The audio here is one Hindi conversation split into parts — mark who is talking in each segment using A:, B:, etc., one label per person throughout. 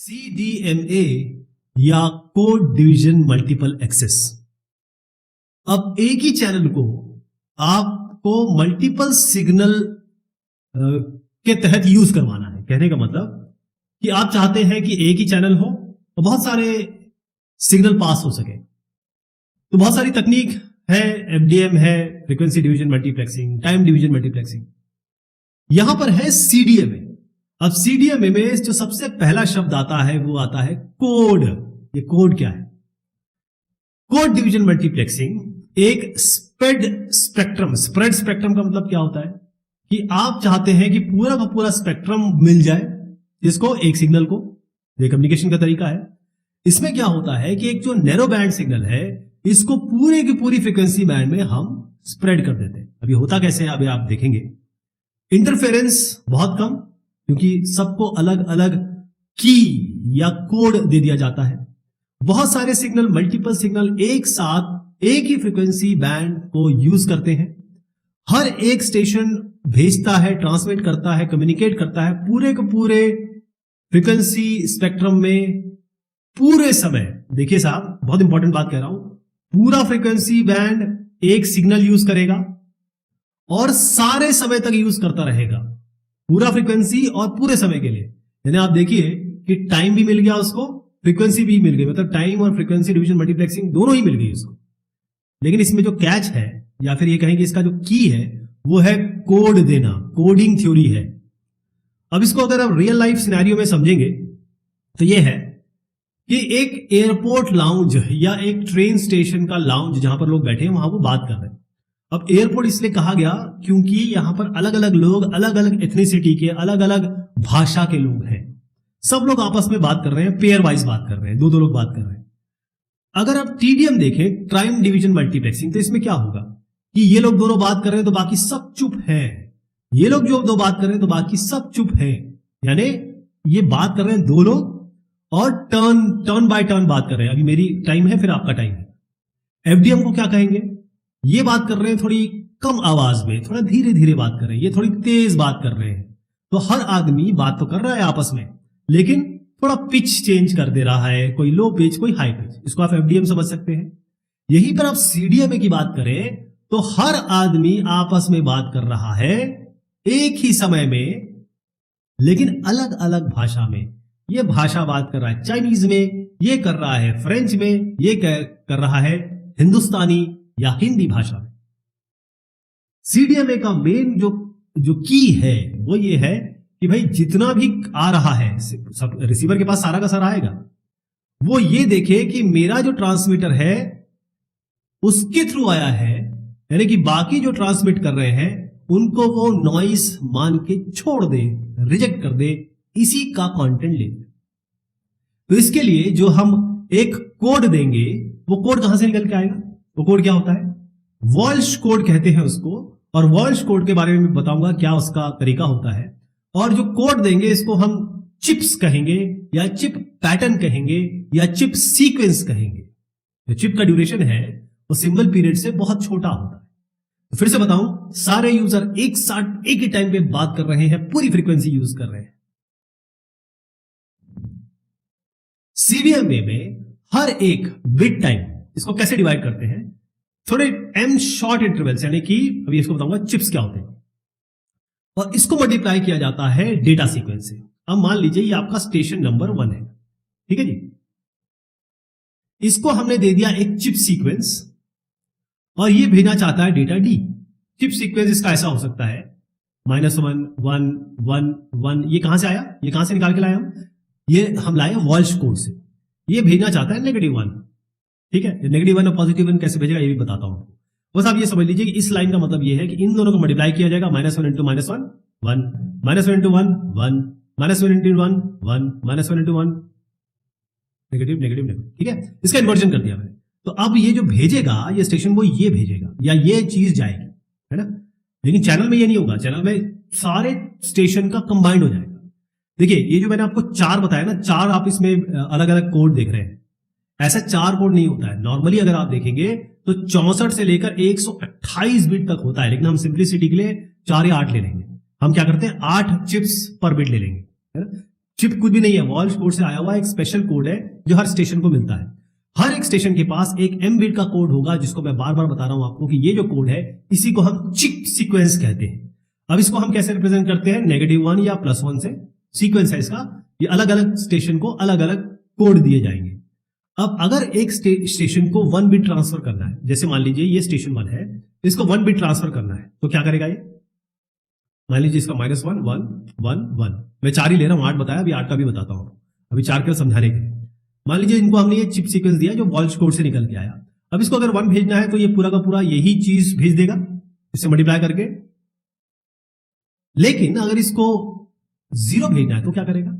A: CDMA या कोड डिवीजन मल्टीपल एक्सेस। अब एक ही चैनल को आपको मल्टीपल सिग्नल के तहत यूज करवाना है। कहने का मतलब कि आप चाहते हैं कि एक ही चैनल हो और बहुत सारे सिग्नल पास हो सके, तो बहुत सारी तकनीक है, FDM है, frequency division multiplexing, time division multiplexing. यहां पर है CDMA। अब CDMA में जो सबसे पहला शब्द आता है वो आता है कोड। ये कोड क्या है? कोड डिवीजन मल्टीप्लेक्सिंग एक स्प्रेड स्पेक्ट्रम का मतलब क्या होता है कि आप चाहते हैं कि पूरा का पूरा स्पेक्ट्रम मिल जाए, जिसको एक सिग्नल को, ये कम्युनिकेशन का तरीका है। इसमें क्या होता है कि एक जो नैरो बैंड सिग्नल है, इसको पूरे की पूरी फ्रीक्वेंसी बैंड में हम स्प्रेड कर देते हैं। अभी होता कैसे है, अभी आप देखेंगे। इंटरफेरेंस बहुत कम, क्योंकि सबको अलग अलग की या कोड दे दिया जाता है। बहुत सारे सिग्नल, मल्टीपल सिग्नल एक साथ एक ही फ्रीक्वेंसी बैंड को यूज करते हैं। हर एक स्टेशन भेजता है, ट्रांसमिट करता है, कम्युनिकेट करता है पूरे के पूरे फ्रीक्वेंसी स्पेक्ट्रम में पूरे समय। देखिए साहब, बहुत इंपॉर्टेंट बात कह रहा हूं, पूरा फ्रीक्वेंसी बैंड एक सिग्नल यूज करेगा और सारे समय तक यूज करता रहेगा, पूरा फ्रीक्वेंसी और पूरे समय के लिए। यानी आप देखिए कि टाइम भी मिल गया उसको, फ्रीक्वेंसी भी मिल गई, मतलब टाइम और फ्रीक्वेंसी डिवीजन मल्टीप्लेक्सिंग दोनों ही मिल गई उसको। लेकिन इसमें जो कैच है, या फिर ये कहेंगे इसका जो की है, वो है कोड देना, कोडिंग थ्योरी है। अब इसको अगर आप रियल लाइफ सिनेरियो में समझेंगे तो ये है कि एक एयरपोर्ट लाउंज या एक ट्रेन स्टेशन का लाउंज जहां पर लोग बैठे हैं, वहां वो बात कर रहे हैं। अब एयरपोर्ट इसलिए कहा गया क्योंकि यहां पर अलग अलग लोग, अलग अलग एथनिसिटी के, अलग अलग भाषा के लोग हैं। सब लोग आपस में बात कर रहे हैं, पेयर वाइज बात कर रहे हैं, दो दो लोग बात कर रहे हैं। अगर आप TDM देखें, टाइम डिवीजन मल्टीप्लेक्सिंग, तो इसमें क्या होगा कि ये लोग दोनों बात कर रहे हैं तो बाकी सब चुप हैं, ये लोग जो दो बात कर रहे हैं तो बाकी सब चुप हैं। यानी ये बात कर रहे हैं दो लोग और टर्न बाय टर्न बात कर रहे हैं। अभी मेरी टाइम है, फिर आपका टाइम है। FDM को क्या कहेंगे? ये बात कर रहे हैं थोड़ी कम आवाज में, थोड़ा धीरे धीरे बात कर रहे हैं, ये थोड़ी तेज बात कर रहे हैं। तो हर आदमी बात तो कर रहा है आपस में, लेकिन थोड़ा पिच चेंज कर दे रहा है, कोई लो पिच, कोई हाई पिच। इसको आप FDM समझ सकते हैं। यहीं पर आप CDMA की बात करें तो हर आदमी आपस में बात कर रहा है एक ही समय में, लेकिन अलग अलग भाषा में। ये भाषा बात कर रहा है चाइनीज में, ये कर रहा है फ्रेंच में, ये कर रहा है हिंदुस्तानी या हिंदी भाषा में। CDMA का मेन जो की है वो ये है कि भाई जितना भी आ रहा है, सब रिसीवर के पास सारा का सारा आएगा, वो ये देखे कि मेरा जो ट्रांसमीटर है उसके थ्रू आया है, यानी कि बाकी जो ट्रांसमिट कर रहे हैं उनको वो नॉइस मान के छोड़ दे, रिजेक्ट कर दे, इसी का कंटेंट ले। तो इसके लिए जो हम एक कोड देंगे, वो कोड कहां से निकल के आएगा? वो कोड क्या होता है? वॉल्श कोड कहते हैं उसको, और वॉल्श कोड के बारे में मैं बताऊंगा क्या उसका तरीका होता है। और जो कोड देंगे इसको हम चिप्स कहेंगे, या चिप पैटर्न कहेंगे, या चिप सीक्वेंस कहेंगे। जो चिप का ड्यूरेशन है वो सिंगल पीरियड से बहुत छोटा होता है। तो फिर से बताऊं, सारे यूजर एक साथ एक ही टाइम पे बात कर रहे हैं, पूरी फ्रीक्वेंसी यूज कर रहे हैं। CDMA में हर एक बिट टाइम, इसको कैसे डिवाइड करते हैं? थोड़े M शॉर्ट इंटरवल्स, यानी कि अभी इसको बताऊंगा चिप्स क्या होते हैं, और इसको मल्टीप्लाई किया जाता है डेटा सीक्वेंस से। अब मान लीजिए ये आपका स्टेशन नंबर 1 है, ठीक है जी। इसको हमने दे दिया एक चिप सीक्वेंस, और ये भेजना चाहता है डेटा D। चिप सीक्वेंस इसका ऐसा हो सकता है -1 1 1 1। ये कहां से आया? ये कहां से निकाल के लाए हम? ये हम लाए वॉल्श कोड से। ये भेजना चाहता है -1, ठीक है। -1 और +1 कैसे भेजेगा ये भी बताता हूं। बस आप ये समझ लीजिए कि इस लाइन का मतलब ये है कि इन दोनों को मल्टीप्लाई किया जाएगा, -1 × -1 1 -1 × 1 1 -1 × 1 1 -1 × 1 नेगेटिव, ठीक है। इसका इन्वर्जन कर दिया मैंने। तो अब ये जो भेजेगा, ये स्टेशन वो ये भेजेगा, या ये चीज जाएगी, है ना। लेकिन चैनल में ये नहीं होगा, चैनल में सारे स्टेशन का कंबाइंड हो जाएगा। देखिए ये जो मैंने आपको 4 बताया ना, 4 आप इसमें अलग अलग कोड देख रहे हैं। ऐसा 4 कोड नहीं होता है। नॉर्मली अगर आप देखेंगे तो 64 से लेकर 128 बिट तक होता है, लेकिन हम सिंप्लिसिटी के लिए 4 या 8 ले लेंगे। हम क्या करते हैं, 8 चिप्स पर बिट ले लेंगे, है ना। चिप कुछ भी नहीं है, वॉल्श कोड से आया हुआ एक स्पेशल कोड है जो हर स्टेशन को मिलता है। हर एक स्टेशन के पास एक एम बिट का कोड होगा, जिसको मैं बार बार बता रहा हूं आपको कि ये जो कोड है इसी को हम चिप सीक्वेंस कहते हैं। अब इसको हम कैसे रिप्रेजेंट करते हैं, -1 या +1 से सीक्वेंस है इसका। ये अलग अलग स्टेशन को अलग अलग कोड दिए जाएंगे। अब अगर एक स्टेशन को 1 बिट ट्रांसफर करना है, जैसे मान लीजिए ये स्टेशन 1 है, इसको 1 बिट ट्रांसफर करना है, तो क्या करेगा ये? मान लीजिए इसका -1 1 1 1, मैं 4 ही ले रहा हूं, 8 बताया, अभी 8 का भी बताता हूं, अभी 4 के समझाने के लिए। मान लीजिए इनको हमने ये चिप सीक्वेंस दिया जो वॉल्श कोड से निकल के आया। अब इसको अगर 1 भेजना है तो ये पूरा का पूरा यही चीज भेज देगा इससे मल्टीप्लाई करके। लेकिन अगर इसको 0 भेजना है तो क्या करेगा?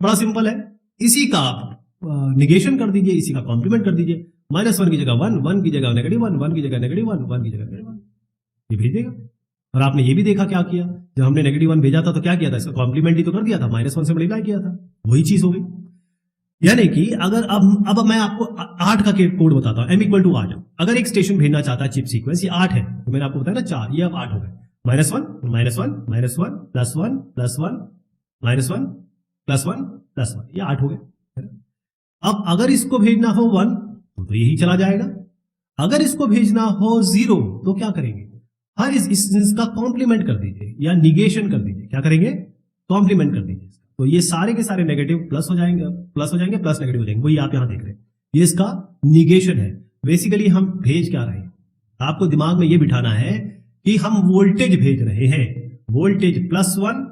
A: बड़ा सिंपल है, इसी का आप निगेशन कर दीजिए, इसी का कॉम्प्लीमेंट कर दीजिए। -1 की जगह 1, 1 की जगह -1, 1 की जगह -1, 1 की जगह -1, ये भेज देगा। और आपने ये भी देखा क्या किया, जब हमने -1 भेजा था तो क्या किया था, इसका कॉम्प्लीमेंट ही तो कर दिया था, -1 से मल्टीप्लाई किया था, वही चीज हो गई। यानी कि अगर अब मैं आपको 8 का कोड बताता हूं, m = 8। अगर एक स्टेशन भेजना चाहता है चिप सीक्वेंस, ये 8 है, तो मैंने आपको बताया ना 4, ये अब 8 हो गए। -1 -1 -1 +1 +1 -1 +1 +1, ये 8 हो गए। अब अगर इसको भेजना हो 1 तो यही चला जाएगा, अगर इसको भेजना हो 0 तो क्या करेंगे? हर इसका कॉम्प्लीमेंट कर दीजिए या निगेशन कर दीजिए। क्या करेंगे? कॉम्प्लीमेंट कर दीजिए। तो ये सारे के सारे नेगेटिव प्लस हो जाएंगे, प्लस नेगेटिव हो जाएंगे, वही आप यहां देख रहे हैं, ये इसका निगेशन है। बेसिकली हम भेज क्या रहे हैं, आपको दिमाग में ये बिठाना है कि हम वोल्टेज भेज रहे हैं, वोल्टेज +1।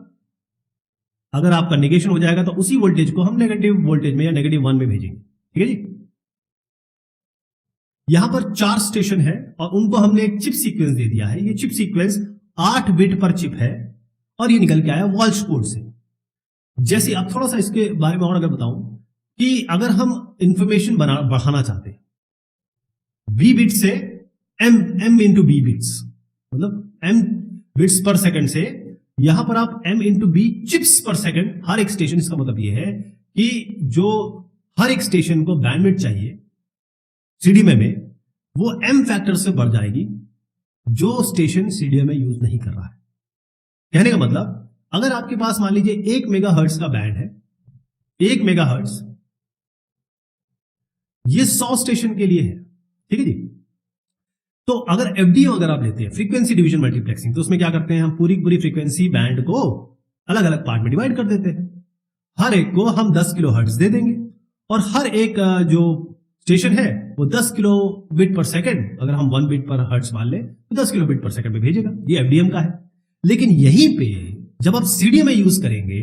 A: अगर आपका निगेशन हो जाएगा तो उसी वोल्टेज को हम नेगेटिव वोल्टेज में या -1 में भेजेंगे। ठीक है जी। यहां पर 4 स्टेशन है और उनको हमने एक चिप सीक्वेंस दे दिया है। ये चिप सीक्वेंस 8 बिट पर चिप है और ये निकल के आया वॉल्श कोड से। जैसे अब थोड़ा सा इसके बारे में और अगर बताऊं कि अगर हम इंफॉर्मेशन बढ़ाना चाहते हैं बी बिट से m इंटू बी बिट्स, मतलब m बिट्स पर सेकंड से यहां पर आप m इंटू बी चिप्स पर सेकंड, हर एक स्टेशन, इसका मतलब यह है कि जो हर एक स्टेशन को बैंडविड्थ चाहिए सीडीएमए में, वो m फैक्टर से बढ़ जाएगी जो स्टेशन सीडीएमए यूज नहीं कर रहा है। कहने का मतलब अगर आपके पास मान लीजिए 1 मेगाहर्ट्ज का बैंड है, 1 मेगाहर्ट्ज, ये 100 स्टेशन के लिए है। ठीक है जी। तो अगर एफडीएम अगर आप लेते हैं, फ्रीक्वेंसी डिवीजन मल्टीप्लेक्सिंग, तो उसमें क्या करते हैं हम, पूरी पूरी फ्रीक्वेंसी बैंड को अलग अलग पार्ट में डिवाइड कर देते हैं। हर एक को हम 10 किलो हर्ट्ज दे देंगे और हर एक जो स्टेशन है वो 10 किलो बिट पर सेकंड, अगर हम 1 बिट पर हर्ट्ज मान ले तो 10 किलो बिट पर सेकंड में भेजेगा। ये एफडीएम का है। लेकिन यहीं पे जब आप सीडीएमए यूज करेंगे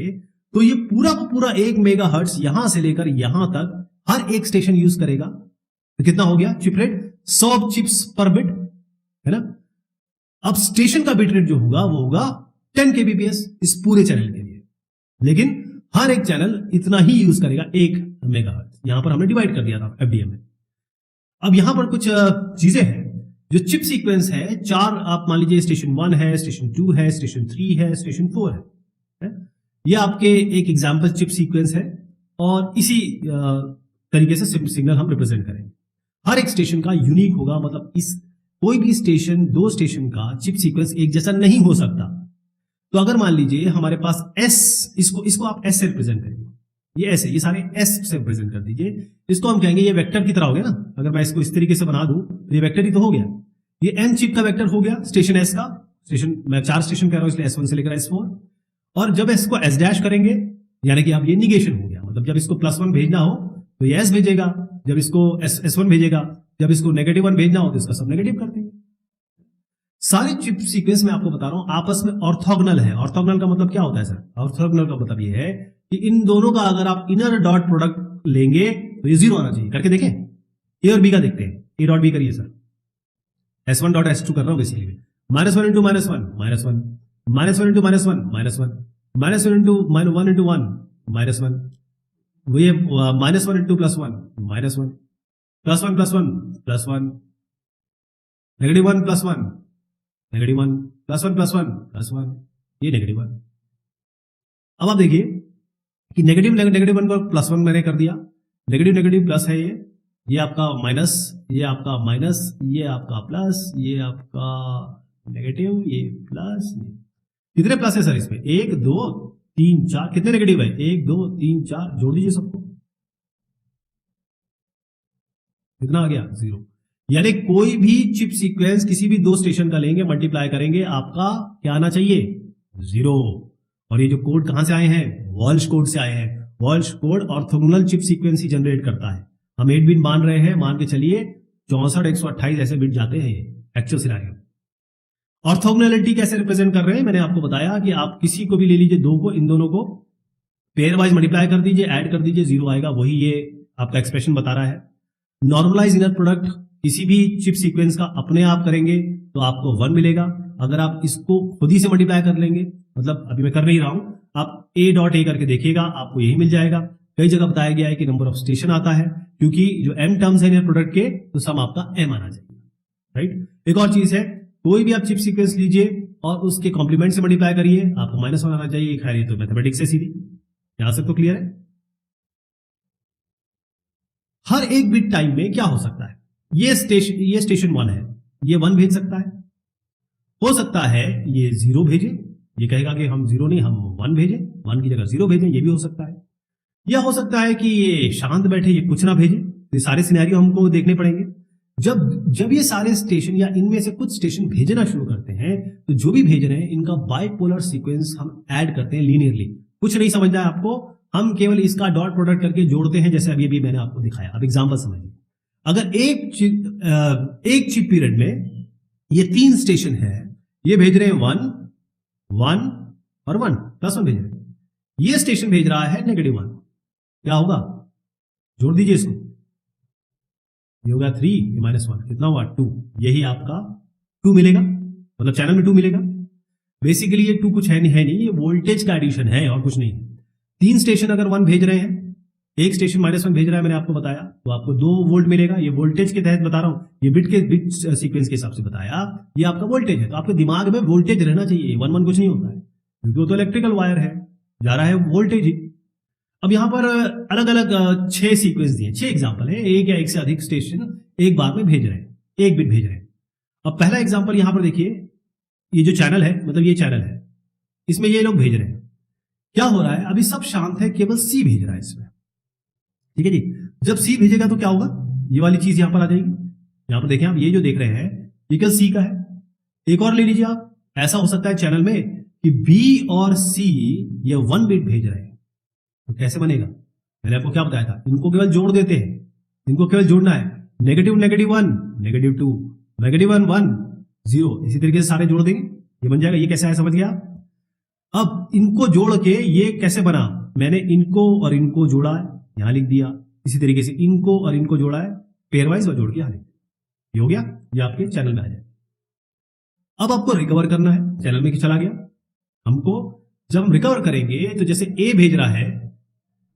A: तो ये पूरा का पूरा 1 मेगाहर्ट्ज यहां से लेकर यहां तक हर एक स्टेशन यूज करेगा। तो कितना हो गया चिप रेट? 100 चिप्स पर बिट, है ना। अब स्टेशन का बिट रेट जो होगा वो होगा 10 kbps इस पूरे चैनल के लिए, लेकिन हर एक चैनल इतना ही यूज करेगा 1 मेगाहर्ट्ज। यहां पर हमने डिवाइड कर दिया था एफडीएम में। अब यहां पर कुछ चीजें हैं जो चिप सीक्वेंस है, 4 आप मान लीजिए स्टेशन 1 है, स्टेशन 2 है, स्टेशन 3 है, स्टेशन 4 है। ये आपके एक एग्जाम्पल चिप सीक्वेंस है और इसी तरीके से सिग्नल हम रिप्रेजेंट करेंगे। हर एक स्टेशन का यूनिक होगा, मतलब इस कोई भी स्टेशन, 2 स्टेशन का चिप सीक्वेंस एक जैसा नहीं हो सकता। तो अगर मान लीजिए हमारे पास S, इसको आप S से रिप्रेजेंट करिए, ये S है, ये सारे S से रिप्रेजेंट कर दीजिए। इसको हम कहेंगे ये वेक्टर की तरह हो गया ना। अगर मैं इसको इस तरीके से बना दूं तो ये वेक्टर ही तो हो गया। ये M चिप का वेक्टर हो गया स्टेशन S का। स्टेशन, मैं 4 स्टेशन कह रहा हूं इसलिए S1 से लेकर S4। और जब S को S डैश करेंगे यानी कि अब ये निगेशन हो गया, मतलब जब इसको +1 भेजना हो तो ये S भेजेगा, जब इसको S1 भेजेगा, जब इसको -1 भेजना हो तो इसका सब नेगेटिव कर देंगे। सारे चिप सीक्वेंस में आपको बता रहा हूं आपस में ऑर्थोगोनल है। ऑर्थोगोनल का मतलब क्या होता है सर? ऑर्थोगोनल का मतलब ये है कि इन दोनों का अगर आप इनर डॉट प्रोडक्ट लेंगे तो ये 0 आना चाहिए। करके देखें, ए और बी का देखते हैं। ए डॉट बी करिए सर, S1 डॉट S2 कर रहा हूं basically. -1 into -1 -1 -1 into -1 -1 into 1 into 1 -1, ये -1 इंटू +1 -1 +1 +1 +1 -1 +1 -1 +1 +1 +1, ये -1। अब आप देखिए कि -1 को +1 मैंने कर दिया, नेगेटिव प्लस है, ये आपका माइनस, ये आपका माइनस, ये आपका प्लस, ये आपका नेगेटिव, ये प्लस। कितने प्लस है सर इसमें? 1 2 3 4 कितने नेगेटिव है, 1 2 3 4, जोड़ दीजिए सबको, कितना आ गया 0। यानी कोई भी चिप सीक्वेंस किसी भी दो स्टेशन का लेंगे, मल्टीप्लाई करेंगे, आपका क्या आना चाहिए 0। और ये जो कोड कहां से आए हैं, वॉल्श कोड से आए हैं। Walsh code orthogonal chip sequence ही जनरेट करता है। हम 8 बिट मान रहे हैं, मान के चलिए 64 128 ऐसे बिट जाते हैं एक्चुअल सिनेरियो। ऑर्थोगोनैलिटी कैसे रिप्रेजेंट कर रहे हैं, मैंने आपको बताया कि आप किसी को भी ले लीजिए, दो को, इन दोनों को पेयर वाइज मल्टीप्लाई कर दीजिए, ऐड कर दीजिए, 0 आएगा, वही ये आपका एक्सप्रेशन बता रहा है। नॉर्मलाइज इनर प्रोडक्ट किसी भी चिप सीक्वेंस का अपने आप करेंगे तो आपको 1 मिलेगा। अगर आप इसको खुद ही से मल्टीप्लाई कर लेंगे, मतलब अभी मैं कर नहीं रहा हूं, आप a डॉट ए करके देखिएगा, आपको यही मिल जाएगा। कई जगह बताया गया है कि नंबर ऑफ स्टेशन आता है, क्योंकि जो m टर्म्स है इनर प्रोडक्ट के, तो सम आपका m आना चाहिए, राइट। एक और चीज है, कोई भी आप चिप सीक्वेंस लीजिए और उसके कॉम्प्लीमेंट से मल्टीप्लाई करिए, आपको -1 आना चाहिए। खैर ये तो मैथमेटिक्स है सीधी, यहां से तो क्लियर है। हर एक बिट टाइम में क्या हो सकता है, ये स्टेशन 1 है, ये 1 भेज सकता है, हो सकता है ये 0 भेजे, ये कहेगा कि हम 0 नहीं, हम 1 भेजें, 1 की जगह 0 भेजें, ये भी हो सकता है। या हो सकता है कि ये शांत बैठे, ये कुछ ना भेजे। ये सारे सिनेरियो हमको देखने पड़ेंगे। जब ये सारे स्टेशन या इनमें से कुछ स्टेशन भेजना शुरू करते हैं, तो जो भी भेज रहे हैं इनका बाइपोलर सीक्वेंस हम ऐड करते हैं लीनियरली। कुछ नहीं समझना है आपको, हम केवल इसका डॉट प्रोडक्ट करके जोड़ते हैं, जैसे अभी मैंने आपको दिखाया। अब एग्जांपल समझिए, अगर एक चिप पीरियड में ये 3 स्टेशन है, ये भेज रहे हैं 1 1 और 1 +1 भेज रहे हैं, ये स्टेशन भेज रहा है -1, क्या होगा, जोड़ दीजिए इसको, ये होगा 3, ये -1, कितना हुआ 2, यही आपका 2 मिलेगा, मतलब चैनल में 2 मिलेगा। बेसिकली ये 2 कुछ है नहीं, ये वोल्टेज का एडिशन है और कुछ नहीं है। 3 स्टेशन अगर 1 भेज रहे हैं, एक स्टेशन -1 भेज रहा है, मैंने आपको बताया, तो आपको 2 वोल्ट मिलेगा। ये वोल्टेज के तहत बता रहा हूं, ये बिट सीक्वेंस के हिसाब से बताया, ये आपका वोल्टेज है। तो आपके दिमाग में वोल्टेज रहना चाहिए, 1 1 कुछ नहीं होता है, क्योंकि वो तो इलेक्ट्रिकल वायर है, जा रहा है वोल्टेज ही। अब यहां पर अलग अलग 6 सीक्वेंस दिए, 6 एग्जाम्पल है, एक या एक से अधिक स्टेशन एक बार में भेज रहे हैं, एक बिट भेज रहे हैं। अब पहला एग्जाम्पल यहां पर देखिए, ये जो चैनल है, मतलब ये चैनल है, इसमें ये लोग भेज रहे हैं। क्या हो रहा है, अभी सब शांत है, केवल सी भेज रहा है इसमें, ठीक है जी। जब सी भेजेगा तो क्या होगा, ये वाली चीज यहां पर आ जाएगी। यहां पर देखें आप, ये जो देख रहे हैं ये केवल सी का है। एक और ले लीजिए आप, ऐसा हो सकता है चैनल में कि बी और सी ये 1 बिट भेज रहे हैं, तो कैसे बनेगा, मैंने आपको क्या बताया था, इनको केवल जोड़ देते हैं, इनको केवल जोड़ना है, -1 -2 -1 1 0, इसी तरीके से सारे जोड़ देंगे, ये बन जाएगा। ये कैसे आया समझ गया। अब इनको जोड़ के ये कैसे बना, मैंने इनको और इनको जोड़ा है, यहां लिख दिया। इसी तरीके से इनको और इनको जोड़ा है, पेयरवाइज और जोड़ के यहां लिख दिया, ये हो गया, ये आपके चैनल में आ जाए। अब आपको रिकवर करना है, चैनल में चला गया, हमको जब हम रिकवर करेंगे तो जैसे ए भेज रहा है,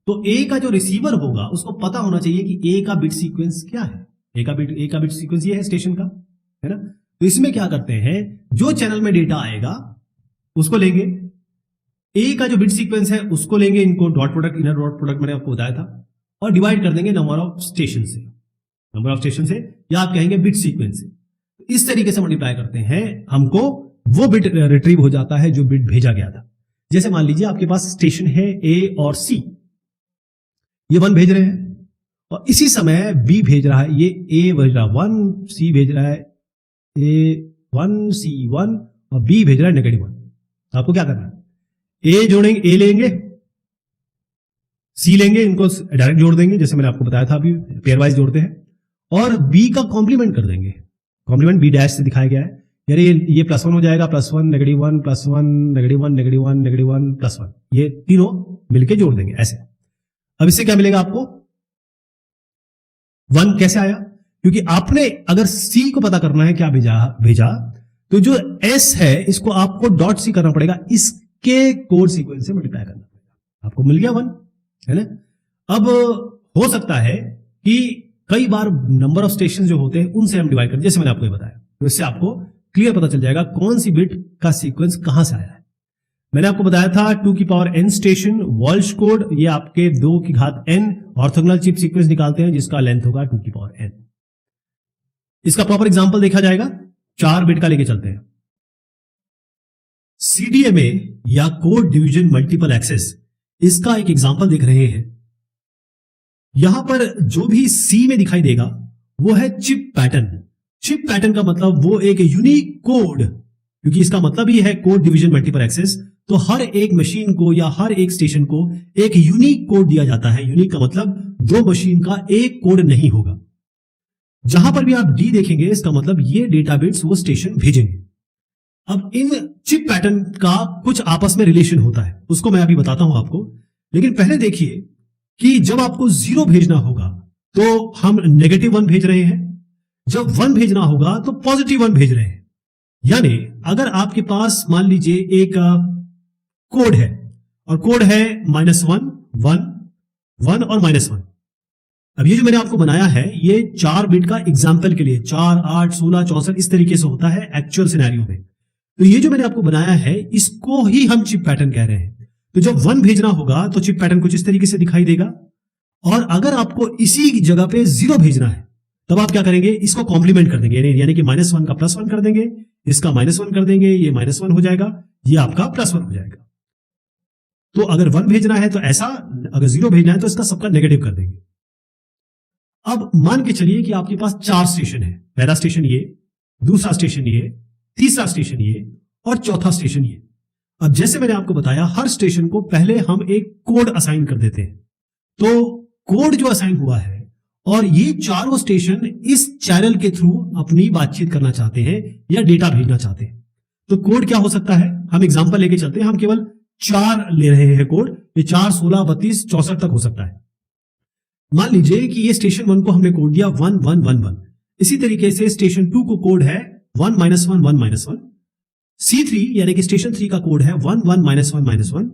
A: तो ए का जो रिसीवर होगा उसको पता होना चाहिए कि ए का बिट सीक्वेंस क्या है। ए का बिट सीक्वेंस ये है स्टेशन का, है ना। तो इसमें क्या करते हैं, जो चैनल में डेटा आएगा उसको लेंगे, ए का जो बिट सीक्वेंस है उसको लेंगे, इनको dot product, inner dot product मैंने आपको बताया था, और डिवाइड कर देंगे नंबर ऑफ स्टेशन से, या आप कहेंगे बिट सीक्वेंस से। इस तरीके से मल्टीप्लाई करते हैं, हमको वो बिट रिट्रीव हो जाता है जो बिट भेजा गया था। जैसे मान लीजिए आपके पास स्टेशन है ए और सी, ये 1 भेज रहे हैं, और इसी समय बी भेज रहा है, ये ए भेज रहा है 1, सी भेज रहा है ए 1 सी 1, और बी भेज रहा है -1। आपको क्या करना है, ए जोड़ेंगे, ए लेंगे, सी लेंगे, इनको डायरेक्ट जोड़ देंगे, जैसे मैंने आपको बताया था, अभी पेयरवाइज जोड़ते हैं, और बी का कॉम्प्लीमेंट कर देंगे। कॉम्प्लीमेंट बी डैश से दिखाया गया है, यानी ये +1 हो जाएगा, +1 -1 +1 -1 -1 -1 +1, ये तीनों मिलके जोड़ देंगे ऐसे। अब इससे क्या मिलेगा आपको, 1 कैसे आया, क्योंकि आपने अगर सी को पता करना है क्या भेजा, तो जो एस है इसको आपको डॉट सी करना पड़ेगा, इसके कोड सीक्वेंस से मल्टीप्लाई करना पड़ेगा, आपको मिल गया 1, है ना। अब हो सकता है कि कई बार नंबर ऑफ स्टेशन जो होते हैं उनसे हम डिवाइड करते हैं, जैसे मैंने आपको बताया, तो इससे आपको क्लियर पता चल जाएगा कौन सी बिट का सीक्वेंस कहां से आया है। मैंने आपको बताया था 2 की power n station, Walsh code, ये आपके 2 की घात n ऑर्थोगोनल चिप सीक्वेंस निकालते हैं, जिसका लेंथ होगा 2 की पावर n। इसका प्रॉपर एग्जांपल देखा जाएगा, 4 बिट का लेके चलते हैं। CDMA या कोड डिवीजन मल्टीपल एक्सेस, इसका एक एग्जांपल देख रहे हैं। यहां पर जो भी C में दिखाई देगा वो है चिप पैटर्न। चिप पैटर्न का मतलब वो एक यूनिक कोड, क्योंकि इसका मतलब ही है कोड डिवीजन मल्टीपल एक्सेस, तो हर एक मशीन को या हर एक स्टेशन को एक यूनिक कोड दिया जाता है। यूनिक का मतलब दो मशीन का एक कोड नहीं होगा। जहां पर भी आप डी देखेंगे इसका मतलब ये डेटा बिट्स वो स्टेशन भेजेंगे। अब इन चिप पैटर्न का कुछ आपस में रिलेशन होता है, उसको मैं अभी बताता हूं आपको। लेकिन पहले देखिए कि जब आपको 0 भेजना होगा तो हम -1 भेज रहे हैं, जब 1 भेजना होगा तो +1 भेज रहे हैं। यानी अगर आपके पास मान लीजिए एक कोड है और कोड है -1 1 1 और -1। अब ये जो मैंने आपको बनाया है ये 4 बिट का एग्जाम्पल के लिए 4 8 16 64 इस तरीके से होता है एक्चुअल सिनेरियो में। तो ये जो मैंने आपको बनाया है इसको ही हम चिप पैटर्न कह रहे हैं। तो जब 1 भेजना होगा तो चिप पैटर्न कुछ इस तरीके से दिखाई देगा, और अगर आपको इसी जगह पे 0 भेजना है तब आप क्या करेंगे, इसको कॉम्प्लीमेंट कर देंगे, यानी कि -1 का +1 कर देंगे, इसका -1 कर देंगे, ये -1 हो जाएगा, ये आपका +1 हो जाएगा। तो अगर 1 भेजना है तो ऐसा, अगर 0 भेजना है तो इसका सबका नेगेटिव कर देंगे। अब मान के चलिए कि आपके पास 4 स्टेशन है, पहला स्टेशन ये, दूसरा स्टेशन ये, तीसरा स्टेशन ये और चौथा स्टेशन ये। अब जैसे मैंने आपको बताया हर स्टेशन को पहले हम एक कोड असाइन कर देते हैं। तो कोड जो असाइन हुआ है और ये चारों स्टेशन इस चैनल के थ्रू अपनी बातचीत करना चाहते हैं या डेटा भेजना चाहते हैं। तो कोड क्या हो सकता है, हम एग्जांपल लेके चलते हैं, हम केवल 4 ले रहे हैं कोड, ये 4 16 32 64 तक हो सकता है। मान लीजिए कि ये स्टेशन 1 को हमने कोड दिया 1 1 1 1। इसी तरीके से स्टेशन 2 को कोड है 1 -1 1 -1। C3 यानी कि स्टेशन 3 का कोड है 1 1 -1 -1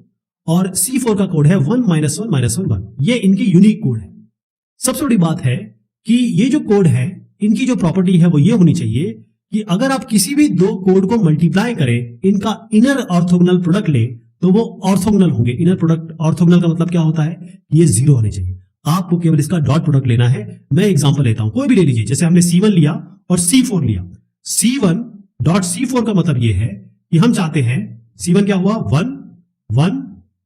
A: और C4 का कोड है 1 -1 -1 1। ये इनकी यूनिक कोड है। सबसे बड़ी बात है कि ये जो कोड है इनकी जो प्रॉपर्टी है वो ये होनी चाहिए कि अगर आप किसी भी दो कोड को मल्टीप्लाई करें, इनका इनर ऑर्थोगोनल प्रोडक्ट ले तो वो ऑर्थोगोनल होंगे। इनर प्रोडक्ट ऑर्थोगोनल का मतलब क्या होता है, ये 0 होने चाहिए। आपको केवल इसका डॉट प्रोडक्ट लेना है। मैं एग्जांपल लेता हूं, कोई भी ले लीजिए, जैसे हमने C1 लिया और C4 लिया। C1 डॉट C4 का मतलब ये है कि हम चाहते हैं C1 क्या हुआ 1 1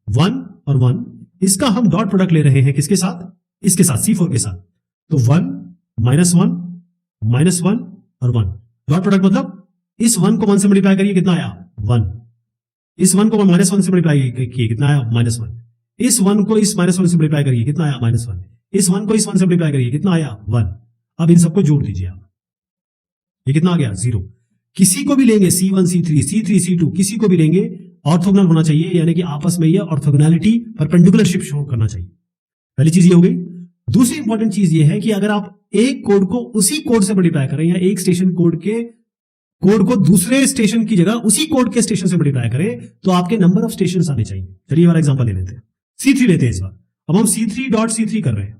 A: 1 और 1, इसका हम डॉट प्रोडक्ट ले रहे हैं किसके साथ, इसके साथ C4 के साथ। तो 1 -1 -1 और 1 डॉट प्रोडक्ट मतलब इस 1 को 1 से मल्टीप्लाई करिए कितना आया 1, इस 1 को -1 से मल्टीप्लाई किए कितना आया -1, इस 1 को इस -1 से मल्टीप्लाई करिए कितना आया -1, इस 1 को इस 1 से मल्टीप्लाई करिए कितना आया 1। अब इन सबको जोड़ दीजिए आप, ये कितना आ गया 0। किसी को भी लेंगे C1 C3 C3 C2 किसी को भी लेंगे, ऑर्थोगोनल होना चाहिए, यानी कि आपस में ये ऑर्थोगोनैलिटी परपेंडिकुलरशिप शो करना चाहिए। पहली चीज ये हो गई। दूसरी इंपॉर्टेंट चीज ये है कि अगर आप एक कोड को उसी कोड से मल्टीप्लाई करें या एक स्टेशन कोड के कोड को दूसरे स्टेशन की जगह उसी कोड के स्टेशन से मल्टीप्लाई करें तो आपके नंबर ऑफ स्टेशन आने चाहिए। चलिए वाला एग्जांपल ले लेते हैं, C3 लेते हैं इस बार। अब हम C3 डॉट C3 कर रहे हैं,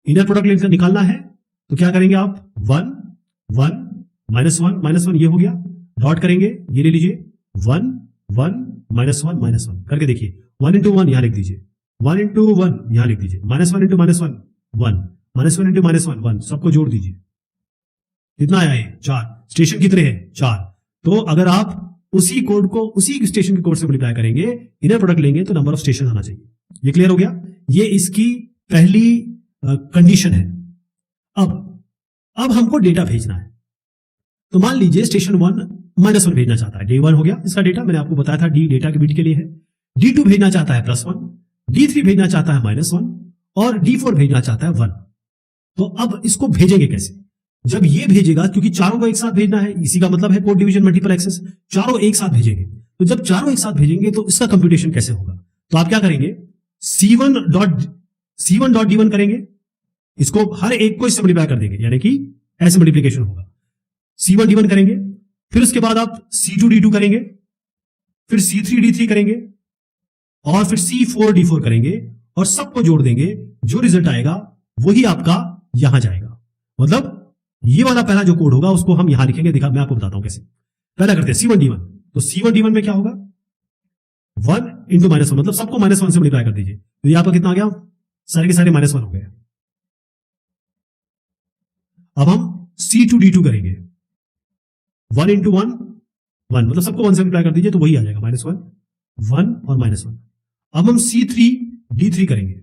A: इनर प्रोडक्ट लेकर निकालना है, तो क्या करेंगे आप 1 1 -1 -1 ये हो गया, डॉट करेंगे, ये ले लीजिए 1 1 -1 -1 करके देखिए, 1 इंटू 1 यहां लिख दीजिए, 1 इंटू 1 यहां लिख दीजिए, -1 इंटू -1 1, -1 इंटू -1 1, सबको जोड़ दीजिए, कितना आया ये 4। स्टेशन कितने हैं 4। तो अगर आप उसी कोड को उसी स्टेशन के कोड से मल्टीप्लाई करेंगे, इनर प्रोडक्ट लेंगे तो नंबर ऑफ स्टेशन आना चाहिए। ये क्लियर हो गया, ये इसकी पहली कंडीशन है। अब हमको डेटा भेजना है, तो मान लीजिए स्टेशन 1 -1 भेजना चाहता है, D1 हो गया इसका डेटा, मैंने आपको बताया था D डेटा के बिट के लिए है। D2 भेजना चाहता है +1, D3 भेजना चाहता है -1 और D4 भेजना चाहता है 1। तो अब इसको भेजेंगे कैसे, जब ये भेजेगा, क्योंकि चारों को एक साथ भेजना है, इसी का मतलब है कोड डिवीजन मल्टीपल एक्सेस, चारों एक साथ भेजेंगे। तो जब चारों एक साथ भेजेंगे तो इसका कंप्यूटेशन कैसे होगा, तो आप क्या करेंगे C1 डॉट D1 करेंगे, इसको हर एक को इससे मल्टीप्लाई कर देंगे, यानी कि ऐसे मल्टीप्लीकेशन होगा। C1 D1 करेंगे, फिर उसके बाद आप C2 D2 करेंगे, फिर C3 D3 करेंगे और फिर C4 D4 करेंगे और सबको जोड़ देंगे, जो रिजल्ट आएगा वही आपका यहां जाएगा। मतलब ये वाला पहला जो कोड होगा उसको हम यहां लिखेंगे, दिखा मैं आपको बताता हूं कैसे। पहला करते हैं C1 D1, तो C1 D1 में क्या होगा 1 इंटू -1, मतलब सबको -1 से मल्टीप्लाई कर दीजिए, तो ये आपका कितना आ गया, सारे के सारे -1 हो गए। अब हम C2 D2 करेंगे, 1 इंटू 1 1 मतलब सबको 1 से मल्टीप्लाई कर दीजिए तो वही आ जाएगा -1 1 और -1। अब हम C3 D3 करेंगे,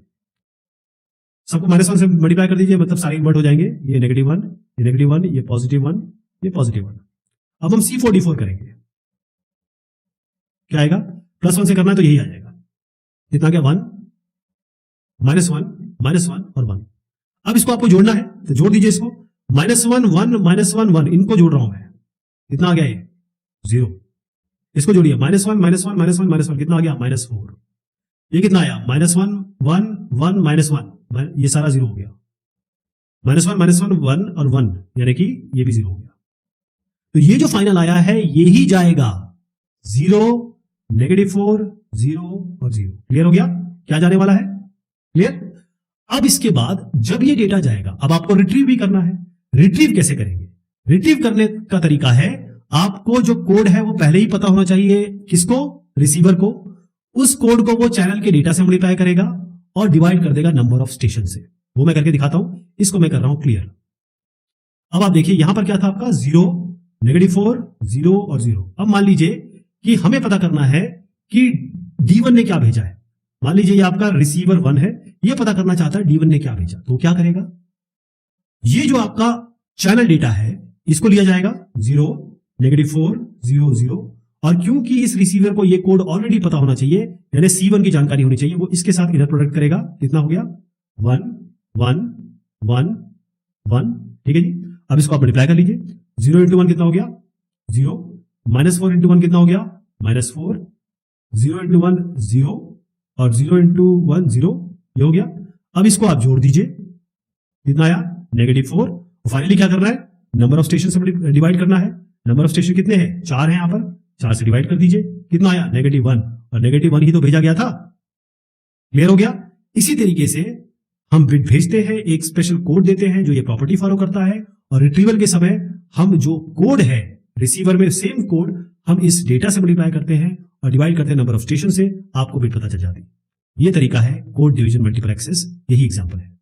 A: सबको -1 से मल्टीप्लाई कर दीजिए मतलब सारे इन्वर्ट हो जाएंगे, ये -1 ये -1 ये +1 ये +1। अब हम C4 D4 करेंगे, क्या आएगा, +1 से करना है तो यही आ जाएगा, कितना क्या 1 -1 और 1। अब इसको आपको जोड़ना है तो जोड़ दीजिए इसको, -1 1 -1 1 इनको जोड़ रहा हूं मैं, कितना आ गया ये 0। इसको जोड़िए -1 -1 -1 -1 कितना आ गया -4। ये कितना आया -1 1 1 -1 ये सारा 0 हो गया, -1 -1 1 और 1 यानी कि ये भी 0 हो गया। तो ये जो फाइनल आया है ये ही जाएगा 0 -4 0 और 0। क्लियर हो गया क्या जाने वाला है, क्लियर। अब इसके बाद जब ये डेटा जाएगा अब आपको रिट्रीव भी करना है। रिट्रीव कैसे करेंगे, रिट्रीव करने का तरीका है, आपको जो कोड है वो पहले ही पता होना चाहिए, किसको, रिसीवर को। उस कोड को वो चैनल के डेटा से मल्टीप्लाई करेगा और डिवाइड कर देगा नंबर ऑफ स्टेशन से। वो मैं करके दिखाता हूं, इसको मैं कर रहा हूं क्लियर। अब आप देखिए यहां पर क्या था आपका 0 -4 0 और 0। अब मान लीजिए कि हमें पता करना है कि D1 ने क्या भेजा है। मान लीजिए ये आपका रिसीवर 1 है, ये पता करना चाहता है D1 ने क्या भेजा, तो क्या करेगा, ये जो आपका चैनल डेटा है इसको लिया जाएगा 0 -4 0 0 और क्योंकि इस रिसीवर को ये कोड ऑलरेडी पता होना चाहिए यानी C1 की जानकारी होनी चाहिए, वो इसके साथ इधर प्रोडक्ट करेगा, कितना हो गया 1 1 1 1। ठीक है जी। अब इसको आप मल्टीप्लाई कर लीजिए, 0 × 1 कितना हो गया 0, -4 × 1 कितना हो गया -4, 0 × 1 0 और 0 × 1 0, ये हो गया। अब इसको आप जोड़ दीजिए, कितना आया -4। फाइनली क्या करना है, नंबर ऑफ स्टेशन से डिवाइड करना है। नंबर ऑफ स्टेशन कितने हैं, 4 हैं, यहां पर 4 से डिवाइड कर दीजिए, कितना आया -1 और -1 ही तो भेजा गया था। क्लियर हो गया। इसी तरीके से हम बिट भेजते हैं, एक स्पेशल कोड देते हैं जो ये प्रॉपर्टी फॉलो करता है और रिट्रीवल के समय हम जो कोड है रिसीवर में सेम कोड हम इस डेटा से मल्टीप्लाई करते हैं और डिवाइड करते हैं नंबर ऑफ स्टेशन से, आपको बिट पता चल जाती है। ये तरीका है कोड डिवीजन मल्टीपल एक्सेस, यही एग्जांपल है।